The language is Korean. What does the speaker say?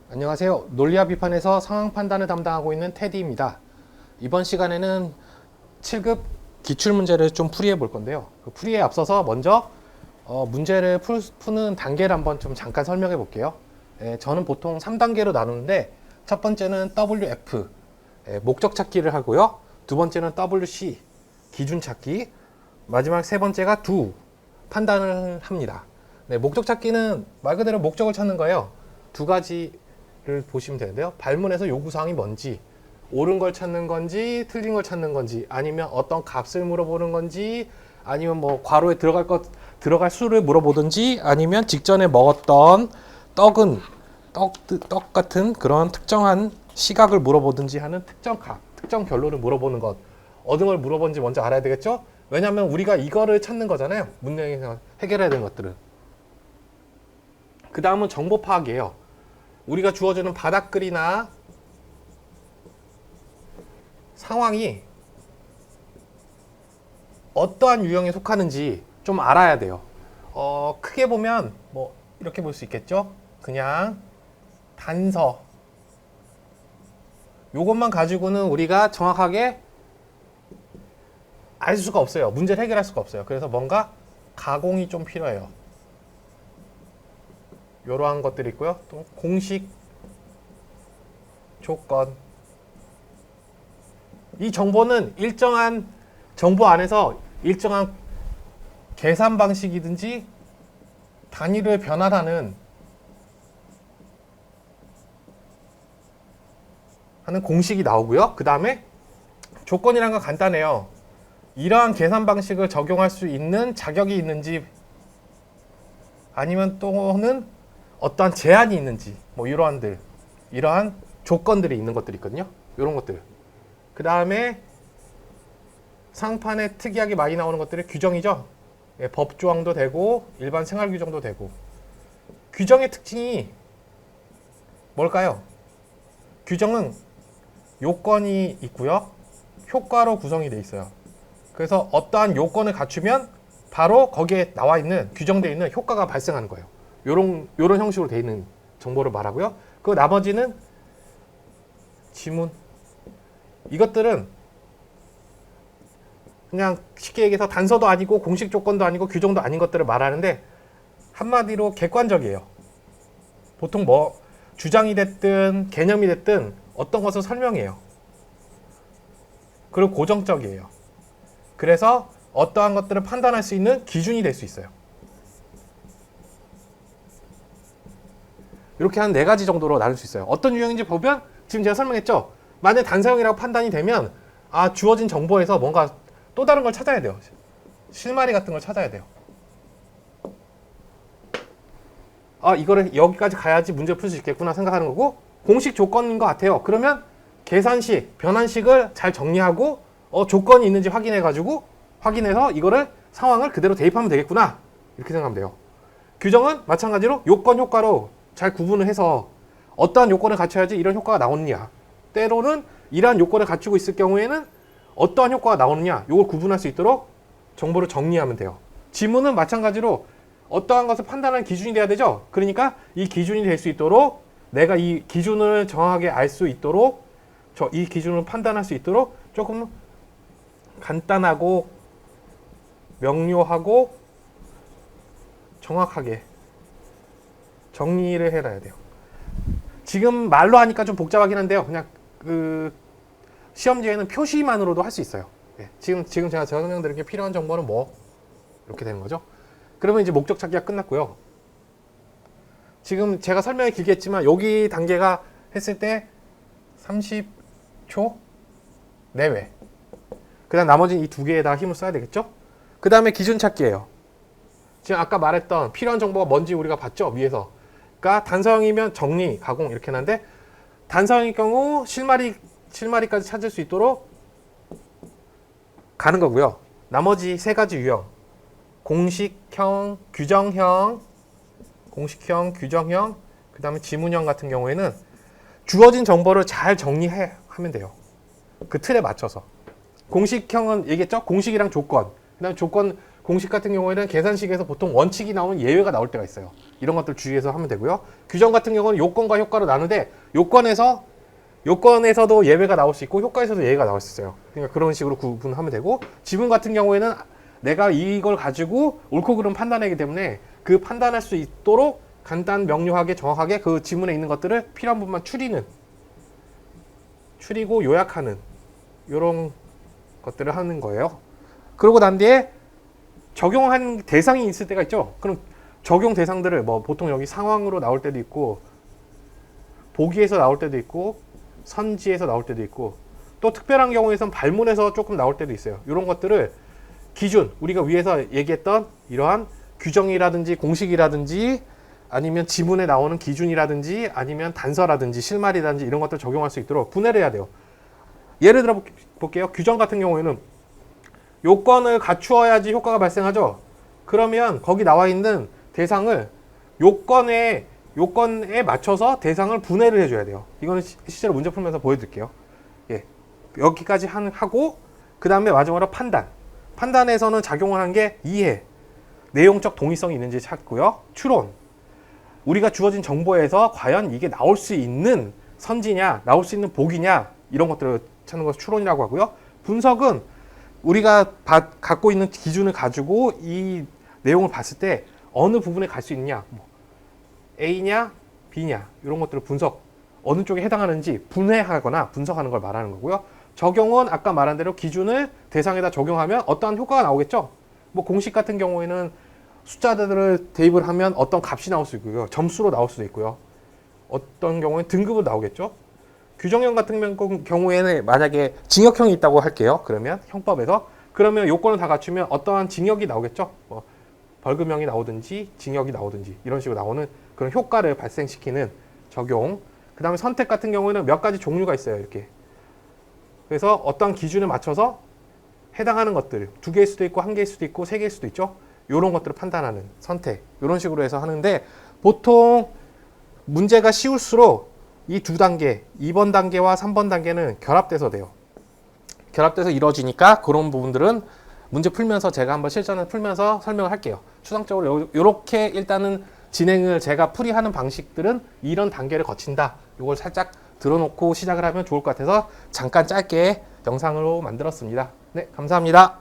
안녕하세요. 논리와 비판에서 상황 판단을 담당하고 있는 테디입니다. 이번 시간에는 7급 기출문제를 좀 풀이해 볼 건데요. 그 풀이에 앞서서 먼저 문제를 푸는 단계를 한번 좀 잠깐 설명해 볼게요. 저는 보통 3단계로 나누는데 첫 번째는 WF, 목적 찾기를 하고요. 두 번째는 WC, 기준 찾기, 마지막 세 번째가 do, 판단을 합니다. 목적 찾기는 말 그대로 목적을 찾는 거예요. 두 가지를 보시면 되는데요. 발문에서 요구사항이 뭔지, 옳은 걸 찾는 건지, 틀린 걸 찾는 건지, 아니면 어떤 값을 물어보는 건지, 아니면 뭐 괄호에 들어갈 수를 물어보든지, 아니면 직전에 먹었던 떡 같은 그런 특정한 시각을 물어보든지 하는 특정 값, 특정 결론을 물어보는 것, 어떤 걸 물어보는지 먼저 알아야 되겠죠? 왜냐하면 우리가 이거를 찾는 거잖아요. 문제에서 해결해야 되는 것들은. 그 다음은 정보 파악이에요. 우리가 주어지는 바닥글이나 상황이 어떠한 유형에 속하는지 좀 알아야 돼요. 크게 보면 뭐 이렇게 볼 수 있겠죠? 그냥 단서. 요것만 가지고는 우리가 정확하게 알 수가 없어요. 문제를 해결할 수가 없어요. 그래서 뭔가 가공이 좀 필요해요. 이러한 것들이 있고요. 또 공식, 조건. 이 정보는 일정한 정보 안에서 일정한 계산 방식이든지 단위를 변환하는 하는 공식이 나오고요. 그 다음에 조건이란 건 간단해요. 이러한 계산 방식을 적용할 수 있는 자격이 있는지 아니면 또는 어떠한 제한이 있는지 뭐 이러한 조건들이 있는 것들이 있거든요. 이런 것들. 그 다음에 상판에 특이하게 많이 나오는 것들이 규정이죠. 법조항도 되고 일반 생활규정도 되고. 규정의 특징이 뭘까요? 규정은 요건이 있고요. 효과로 구성이 돼 있어요. 그래서 어떠한 요건을 갖추면 바로 거기에 나와 있는 규정되어 있는 효과가 발생하는 거예요. 요런 형식으로 되어 있는 정보를 말하고요. 그 나머지는 지문. 이것들은 그냥 쉽게 얘기해서 단서도 아니고 공식 조건도 아니고 규정도 아닌 것들을 말하는데 한마디로 객관적이에요. 보통 뭐 주장이 됐든 개념이 됐든 어떤 것을 설명해요. 그리고 고정적이에요. 그래서 어떠한 것들을 판단할 수 있는 기준이 될 수 있어요. 이렇게 한 4가지 정도로 나눌 수 있어요. 어떤 유형인지 보면 지금 제가 설명했죠. 만약 단서형이라고 판단이 되면 주어진 정보에서 뭔가 또 다른 걸 찾아야 돼요. 실마리 같은 걸 찾아야 돼요. 이거를 여기까지 가야지 문제 풀 수 있겠구나 생각하는 거고, 공식 조건인 것 같아요. 그러면 계산식, 변환식을 잘 정리하고 조건이 있는지 확인해서 이거를 상황을 그대로 대입하면 되겠구나 이렇게 생각하면 돼요. 규정은 마찬가지로 요건, 효과로 잘 구분을 해서 어떠한 요건을 갖춰야지 이런 효과가 나오느냐, 때로는 이러한 요건을 갖추고 있을 경우에는 어떠한 효과가 나오느냐, 이걸 구분할 수 있도록 정보를 정리하면 돼요. 지문은 마찬가지로 어떠한 것을 판단하는 기준이 돼야 되죠. 그러니까 이 기준이 될 수 있도록 내가 이 기준을 정확하게 알 수 있도록, 이 기준을 판단할 수 있도록 조금 간단하고 명료하고 정확하게 정리를 해놔야 돼요. 지금 말로 하니까 좀 복잡하긴 한데요. 그냥 시험지에는 표시만으로도 할 수 있어요. 지금 제가 설명드린 게 필요한 정보는 뭐 이렇게 되는 거죠. 그러면 이제 목적 찾기가 끝났고요. 지금 제가 설명이 길게 했지만 여기 단계가 했을 때 30초 내외. 그 다음 나머지는 이 2개에다 힘을 써야 되겠죠. 그 다음에 기준 찾기예요. 지금 아까 말했던 필요한 정보가 뭔지 우리가 봤죠, 위에서. 그러니까 단서형이면 정리, 가공 이렇게 하는데, 단서형일 경우 실마리까지 찾을 수 있도록 가는 거고요. 나머지 3가지 유형, 공식형, 규정형, 그 다음에 지문형 같은 경우에는 주어진 정보를 잘 정리하면 돼요. 그 틀에 맞춰서. 공식형은 얘기했죠? 공식이랑 조건. 그 다음에 공식 같은 경우에는 계산식에서 보통 원칙이 나오면 예외가 나올 때가 있어요. 이런 것들 주의해서 하면 되고요. 규정 같은 경우는 요건과 효과로 나누는데 요건에서도 예외가 나올 수 있고 효과에서도 예외가 나올 수 있어요. 그러니까 그런 식으로 구분하면 되고, 지문 같은 경우에는 내가 이걸 가지고 옳고 그름 판단하기 때문에 그 판단할 수 있도록 간단 명료하게 정확하게 그 지문에 있는 것들을 필요한 부분만 추리고 요약하는 이런 것들을 하는 거예요. 그러고 난 뒤에 적용한 대상이 있을 때가 있죠. 그럼 적용 대상들을 뭐 보통 여기 상황으로 나올 때도 있고, 보기에서 나올 때도 있고, 선지에서 나올 때도 있고, 또 특별한 경우에선 발문에서 조금 나올 때도 있어요. 이런 것들을 기준, 우리가 위에서 얘기했던 이러한 규정이라든지 공식이라든지 아니면 지문에 나오는 기준이라든지 아니면 단서라든지 실마리라든지 이런 것들 적용할 수 있도록 분해를 해야 돼요. 예를 들어 볼게요. 규정 같은 경우에는 요건을 갖추어야지 효과가 발생하죠. 그러면 거기 나와 있는 대상을 요건에 맞춰서 대상을 분해를 해줘야 돼요. 이거는 실제로 문제 풀면서 보여드릴게요. 예, 여기까지 하고 그 다음에 마지막으로 판단에서는 작용을 한 게 이해, 내용적 동의성이 있는지 찾고요. 추론, 우리가 주어진 정보에서 과연 이게 나올 수 있는 선지냐, 나올 수 있는 복이냐, 이런 것들을 찾는 것을 추론이라고 하고요. 분석은 우리가 갖고 있는 기준을 가지고 이 내용을 봤을 때 어느 부분에 갈 수 있냐, A냐, B냐, 이런 것들을 어느 쪽에 해당하는지 분해하거나 분석하는 걸 말하는 거고요. 적용은 아까 말한 대로 기준을 대상에다 적용하면 어떠한 효과가 나오겠죠. 공식 같은 경우에는 숫자들을 대입을 하면 어떤 값이 나올 수 있고요. 점수로 나올 수도 있고요. 어떤 경우에는 등급으로 나오겠죠. 규정형 같은 경우에는 만약에 징역형이 있다고 할게요. 그러면 형법에서 그러면 요건을 다 갖추면 어떠한 징역이 나오겠죠. 벌금형이 나오든지 징역이 나오든지 이런 식으로 나오는 그런 효과를 발생시키는 적용. 그 다음에 선택 같은 경우에는 몇 가지 종류가 있어요. 이렇게. 그래서 어떠한 기준에 맞춰서 해당하는 것들 2개일 수도 있고 1개일 수도 있고 3개일 수도 있죠. 이런 것들을 판단하는 선택. 이런 식으로 해서 하는데 보통 문제가 쉬울수록 이 2단계, 2번 단계와 3번 단계는 결합돼서 돼요. 결합돼서 이루어지니까 그런 부분들은 문제 풀면서 제가 한번 실전을 풀면서 설명을 할게요. 추상적으로 이렇게 일단은 진행을 제가 풀이하는 방식들은 이런 단계를 거친다. 이걸 살짝 들어놓고 시작을 하면 좋을 것 같아서 잠깐 짧게 영상으로 만들었습니다. 네, 감사합니다.